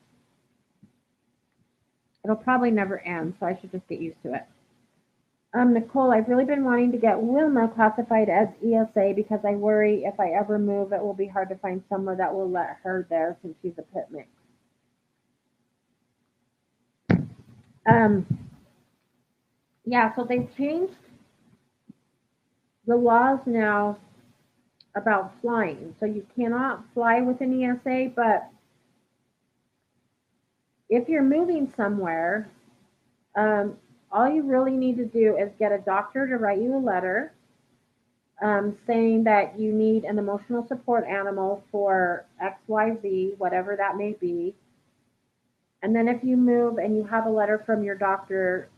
It'll probably never end, so I should just get used to it. Nicole, I've really been wanting to get Wilma classified as ESA because I worry if I ever move, it will be hard to find somewhere that will let her there since she's a pit mix. Um, yeah, so they've changed the laws now about flying. So you cannot fly with an ESA, but if you're moving somewhere, um, all you really need to do is get a doctor to write you a letter saying that you need an emotional support animal for XYZ, whatever that may be. And then if you move and you have a letter from your doctor,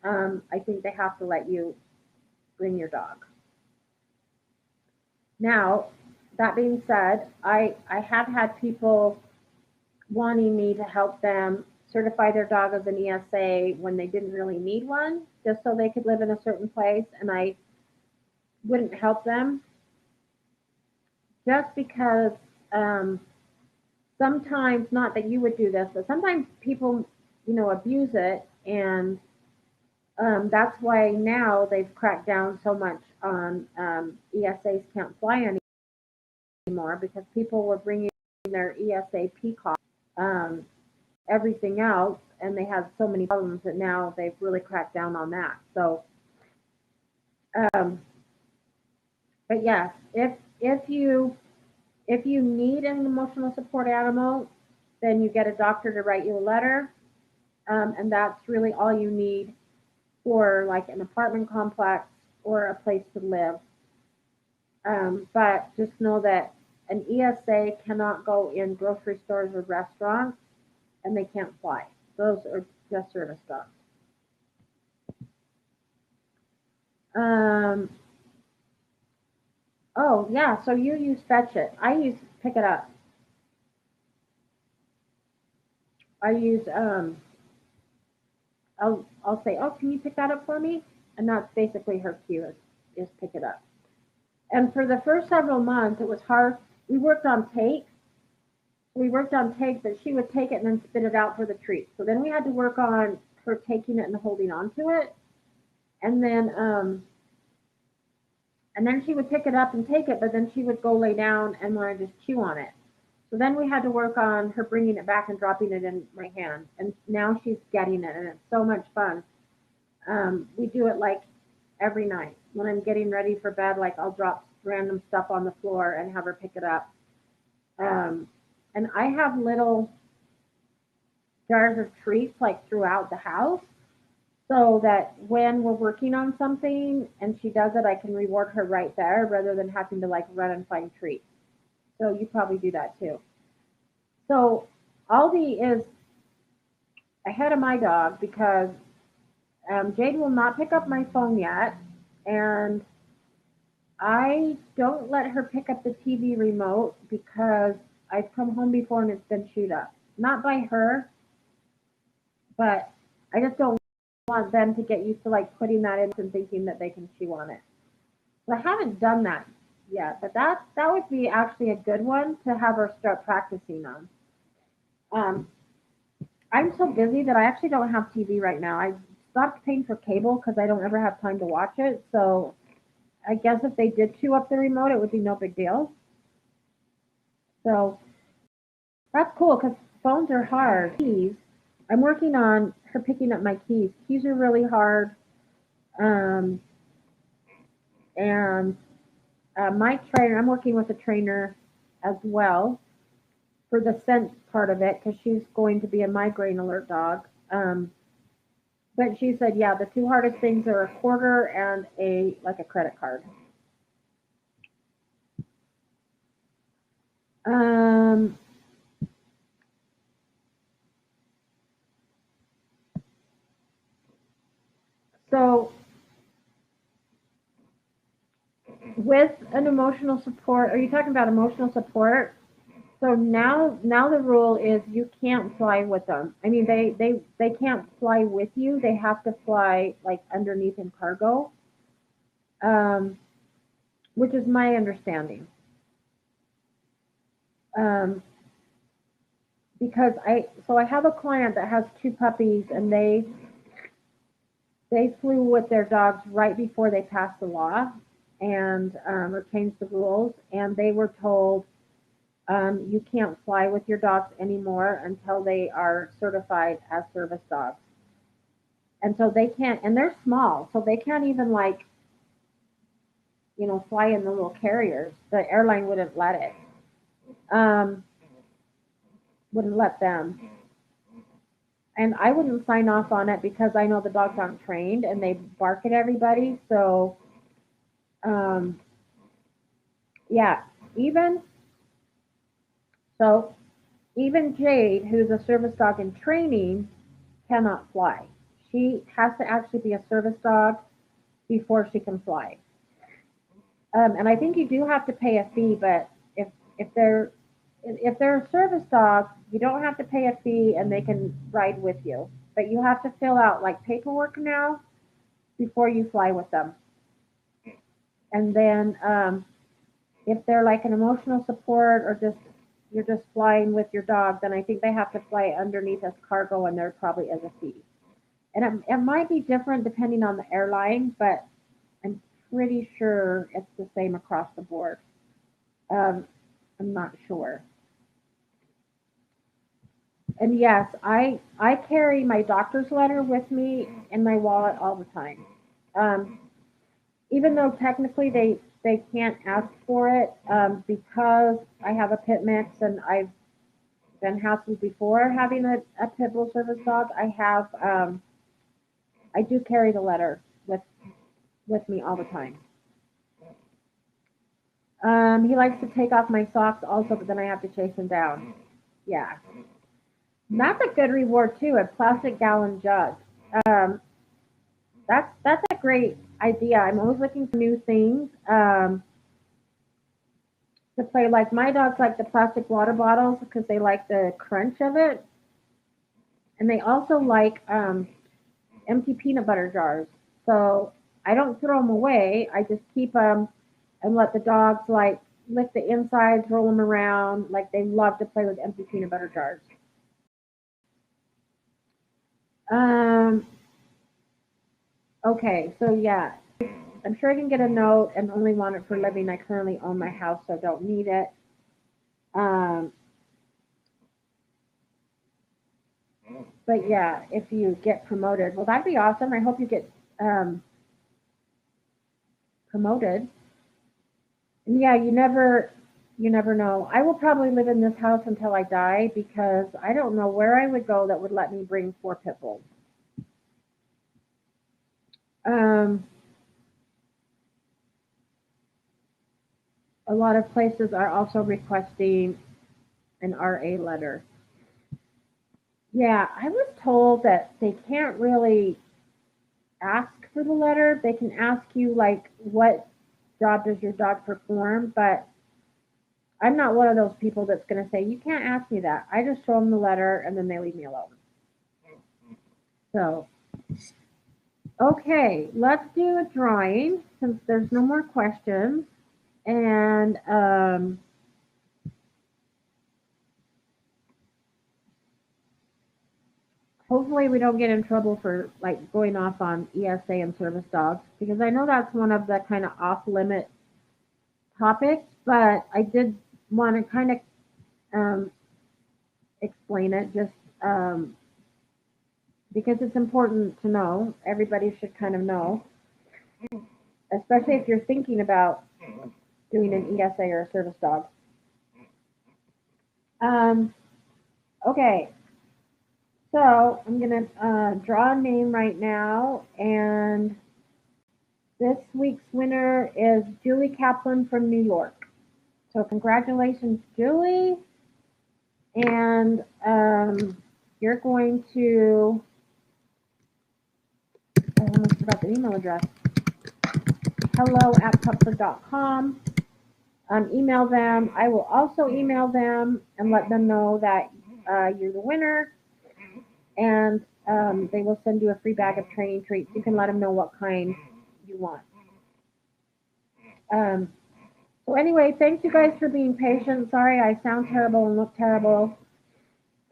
I think they have to let you bring your dog. Now, that being said, I have had people wanting me to help them certify their dog as an ESA when they didn't really need one, just so they could live in a certain place, and I wouldn't help them just because um, sometimes, not that you would do this, but sometimes people, abuse it, and that's why now they've cracked down so much on ESAs can't fly anymore because people were bringing their ESA peacock, um, everything else, and they had so many problems that now they've really cracked down on that. So, um, but yes, if you need an emotional support animal, then you get a doctor to write you a letter, and that's really all you need for like an apartment complex or a place to live. But just know that an ESA cannot go in grocery stores or restaurants, and they can't fly. Those are just service dogs. Um, oh yeah, so you use fetch it. I use pick it up. I use I'll say, oh, can you pick that up for me? And that's basically her cue is pick it up. And for the first several months, it was hard. We worked on take. We worked on take, but she would take it and then spit it out for the treat. So then we had to work on her taking it and holding on to it, and then she would pick it up and take it, but then she would go lay down and want to just chew on it. So then we had to work on her bringing it back and dropping it in my hand, and now she's getting it, and it's so much fun. We do it like every night when I'm getting ready for bed. Like I'll drop random stuff on the floor and have her pick it up. Um, and I have little jars of treats like throughout the house so that when we're working on something and she does it, I can reward her right there rather than having to like run and find treats. So you probably do that too. So Aldi is ahead of my dog because Jade will not pick up my phone yet, and I don't let her pick up the TV remote because I've come home before and it's been chewed up. Not by her, but I just don't want them to get used to like putting that in and thinking that they can chew on it. So I haven't done that yet, but that would be actually a good one to have her start practicing on. Um, I'm so busy that I actually don't have TV right now. I stopped paying for cable because I don't ever have time to watch it. So I guess if they did chew up the remote, it would be no big deal. So that's cool because phones are hard. Keys. I'm working on her picking up my keys. Keys are really hard. Um, and my trainer, I'm working with a trainer as well for the scent part of it because she's going to be a migraine alert dog. But she said, yeah, the two hardest things are a quarter and a credit card. Um, so with an emotional support, are you talking about emotional support? So now the rule is you can't fly with them. I mean they can't fly with you. They have to fly like underneath in cargo, um, which is my understanding. Um, because I have a client that has two puppies and they flew with their dogs right before they passed the law and or changed the rules, and they were told you can't fly with your dogs anymore until they are certified as service dogs. And so they can't, and they're small, so they can't even like, fly in the little carriers. The airline wouldn't let it, um, wouldn't let them. And I wouldn't sign off on it because I know the dogs aren't trained and they bark at everybody. So, um, yeah, even so, even Jade, who's a service dog in training, cannot fly. She has to actually be a service dog before she can fly. And I think you do have to pay a fee, but if they're if they're a service dog, you don't have to pay a fee and they can ride with you. But you have to fill out like paperwork now before you fly with them. And then if they're like an emotional support or just you're just flying with your dog, then I think they have to fly underneath as cargo and there probably is a fee. And it might be different depending on the airline, but I'm pretty sure it's the same across the board. Um, I'm not sure. And yes, I carry my doctor's letter with me in my wallet all the time. Um, Even though technically they can't ask for it because I have a pit mix and I've been hassled before having a pit bull service dog. I do carry the letter with me all the time. He likes to take off my socks also, but then I have to chase him down. Yeah, that's a good reward too. A plastic gallon jug. Um, that's a great idea. I'm always looking for new things to play. Like my dogs like the plastic water bottles because they like the crunch of it, and they also like empty peanut butter jars. So I don't throw them away. I just keep them and let the dogs like lick the insides, roll them around. Like they love to play with empty peanut butter jars. Um, okay, so yeah, I'm sure I can get a note and only want it for living. I currently own my house, so don't need it. Um, but yeah, if you get promoted, well, that'd be awesome. I hope you get promoted. And yeah, you never know. I will probably live in this house until I die because I don't know where I would go that would let me bring 4 pit bulls. Um, a lot of places are also requesting an RA letter. Yeah, I was told that they can't really ask for the letter. They can ask you like what job does your dog perform, but I'm not one of those people that's going to say you can't ask me that. I just show them the letter and then they leave me alone. So, okay, let's do a drawing since there's no more questions. And hopefully we don't get in trouble for like going off on ESA and service dogs because I know that's one of the kind of off limit topics, but I did want to kind of um, explain it just because it's important to know. Everybody should kind of know, especially if you're thinking about doing an ESA or a service dog. Um, okay, so I'm gonna draw a name right now, and this week's winner is Julie Kaplan from New York. So congratulations, Julie, and you're going to. I almost forgot the email address. hello@pupford.com. Email them. I will also email them and let them know that you're the winner, and they will send you a free bag of training treats. You can let them know what kind you want. Um, so anyway, thank you guys for being patient. Sorry I sound terrible and look terrible.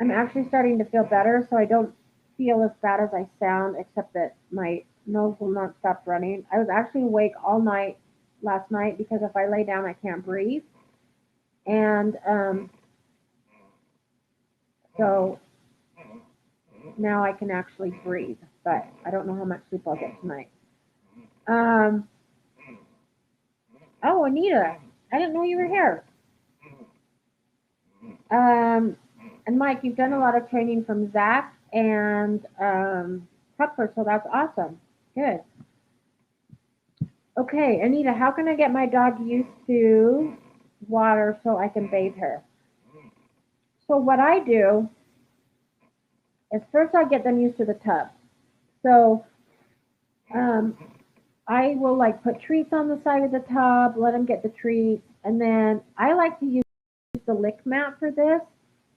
I'm actually starting to feel better, so I don't feel as bad as I sound, except that my nose will not stop running. I was actually awake all night last night because if I lay down, I can't breathe. And so now I can actually breathe, but I don't know how much sleep I'll get tonight. Um, oh, Anita, I didn't know you were here. And Mike, you've done a lot of training from Zach and Pupford, so that's awesome. Good. Okay, Anita, how can I get my dog used to water so I can bathe her? So what I do is first I get them used to the tub. So um, I will like put treats on the side of the tub, let them get the treats, and then I like to use the the lick mat for this.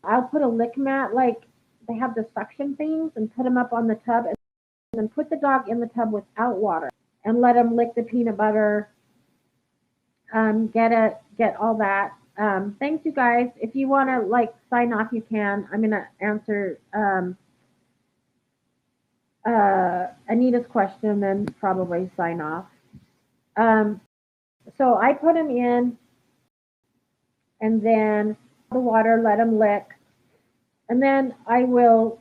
I'll put a lick mat, like they have the suction things, and put them up on the tub, and then put the dog in the tub without water and let him lick the peanut butter, get all that. Thanks, you guys. If you want to like sign off, you can. I'm gonna answer Anita's question and then probably sign off. So I put him in, and then the water, let him lick, and then I will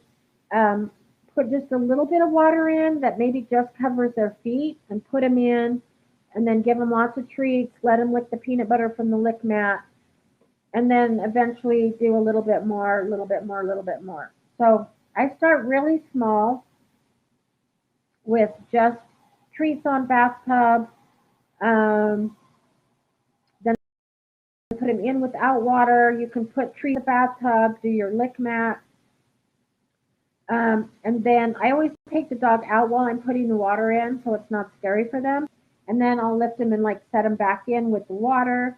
put just a little bit of water in that maybe just covers their feet, and put them in, and then give them lots of treats, let them lick the peanut butter from the lick mat, and then eventually do a little bit more, a little bit more, a little bit more. So I start really small with just treats on bathtub, then put them in without water. You can put treats in the bathtub, do your lick mat. And then I always take the dog out while I'm putting the water in, so it's not scary for them. And then I'll lift them and like set them back in with the water,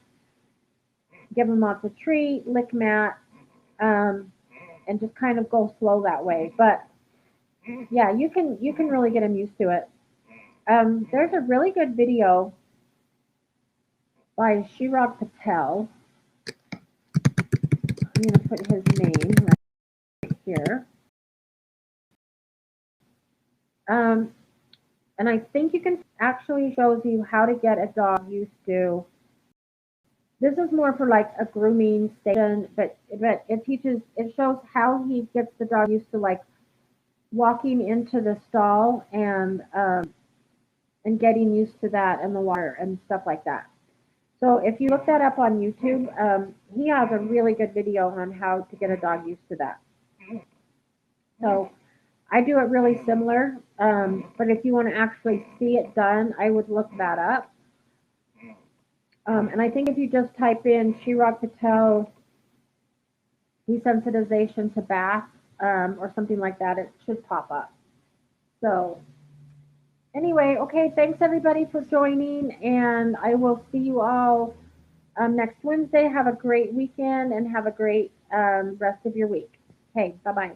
give them lots of treat, lick mat, and just kind of go slow that way. But yeah, you can really get them used to it. There's a really good video by Chirag Patel. I'm going to put his name right here. And I think you can actually shows you how to get a dog used to. This is more for like a grooming station, but it shows how he gets the dog used to like walking into the stall and getting used to that and the water and stuff like that. So if you look that up on YouTube, he has a really good video on how to get a dog used to that. So I do it really similar, but if you want to actually see it done, I would look that up. And I think if you just type in Chirag Patel desensitization to bath or something like that, it should pop up. So anyway, okay, thanks everybody for joining, and I will see you all next Wednesday. Have a great weekend and have a great rest of your week. Okay, bye-bye.